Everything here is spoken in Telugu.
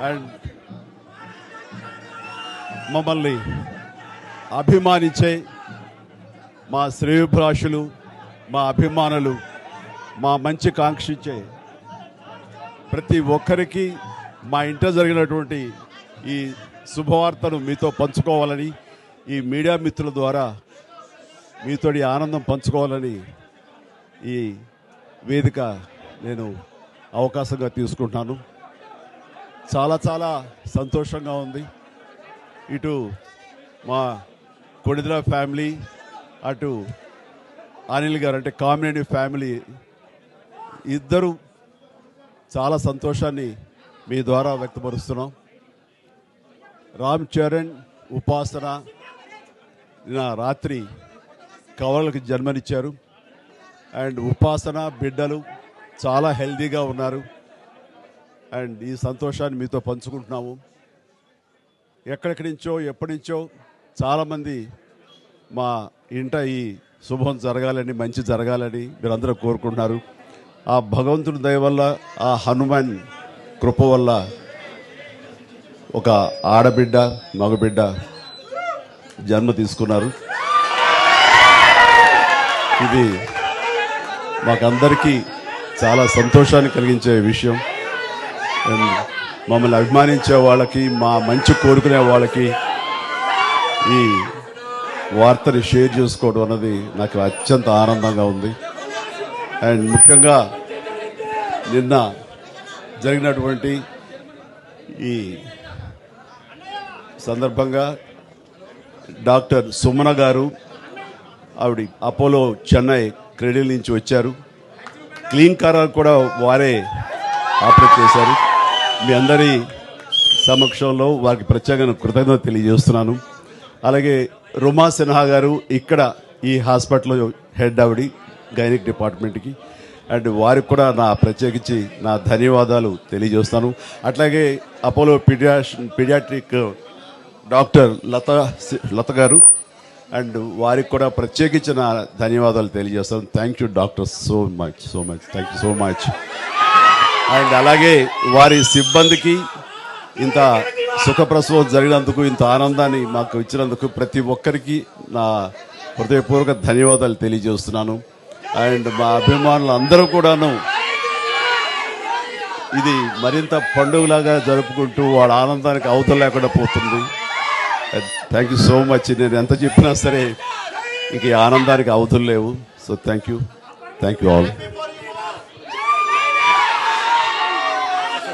అండ్ మమ్మల్ని అభిమానించే మా శ్రేయోభిలాషులు, మా అభిమానులు, మా మంచి కాంక్షించే ప్రతి ఒక్కరికి మా ఇంట జరిగినటువంటి ఈ శుభవార్తను మీతో పంచుకోవాలని, ఈ మీడియా మిత్రుల ద్వారా మీతోటి ఆనందం పంచుకోవాలని ఈ వేదిక నేను అవకాశంగా తీసుకుంటున్నాను. చాలా చాలా సంతోషంగా ఉంది. ఇటు మా కొణిదెల ఫ్యామిలీ, అటు అనిల్ గారు అంటే కామినేని ఫ్యామిలీ ఇద్దరు చాలా సంతోషాన్ని మీ ద్వారా వ్యక్తపరుస్తున్నాం. రామ్ చరణ్, ఉపాసన నిన్న రాత్రి కవలలకు జన్మనిచ్చారు. అండ్ ఉపాసన బిడ్డలు చాలా హెల్తీగా ఉన్నారు. అండ్ ఈ సంతోషాన్ని మీతో పంచుకుంటున్నాము. ఎక్కడెక్కడి నుంచో ఎప్పటి నుంచో చాలామంది మా ఇంట ఈ శుభం జరగాలని, మంచి జరగాలని మీరందరూ కోరుకుంటున్నారు. ఆ భగవంతుడి దయ వల్ల, ఆ హనుమాన్ కృప వల్ల ఒక ఆడబిడ్డ, మగబిడ్డ జన్మ తీసుకున్నారు. ఇది మాకందరికీ చాలా సంతోషాన్ని కలిగించే విషయం. మమ్మల్ని అభిమానించే వాళ్ళకి, మా మంచి కోరుకునే వాళ్ళకి ఈ వార్తని షేర్ చేసుకోవడం అన్నది నాకు అత్యంత ఆనందంగా ఉంది. అండ్ ముఖ్యంగా నిన్న జరిగినటువంటి ఈ సందర్భంగా డాక్టర్ సుమన గారు, ఆవిడ అపోలో చెన్నై క్రెడిల్ నుంచి వచ్చారు. క్లీన్ కారాలు కూడా వారే ఆపరేట్ చేశారు. మీ అందరి సమక్షంలో వారికి ప్రత్యేకంగా కృతజ్ఞత తెలియజేస్తున్నాను. అలాగే రుమా సిన్హా గారు ఇక్కడ ఈ హాస్పిటల్లో హెడ్ ఆవిడ గైనిక్ డిపార్ట్మెంట్కి, అండ్ వారికి కూడా నా ప్రత్యేకించి నా ధన్యవాదాలు తెలియజేస్తాను. అట్లాగే అపోలో పీడియాట్రిక్ డాక్టర్ లత గారు, అండ్ వారికి కూడా ప్రత్యేకించి నా ధన్యవాదాలు తెలియజేస్తాను. Thank you doctor, so much thank you so much. And అలాగే వారి సిబ్బందికి ఇంత సుఖప్రసవం జరిగినందుకు, ఇంత ఆనందాన్ని మాకు ఇచ్చినందుకు ప్రతి ఒక్కరికి నా హృదయపూర్వక ధన్యవాదాలు తెలియజేస్తున్నాను. అండ్ మా అభిమానులు అందరూ కూడాను ఇది మరింత పండుగలాగా జరుపుకుంటూ వాళ్ళ ఆనందానికి అవతల లేకుండా పోతుంది. Thank you so much. నేను ఎంత చెప్పినా సరే ఇంక ఈ ఆనందానికి అవతులు లేవు. So thank you all.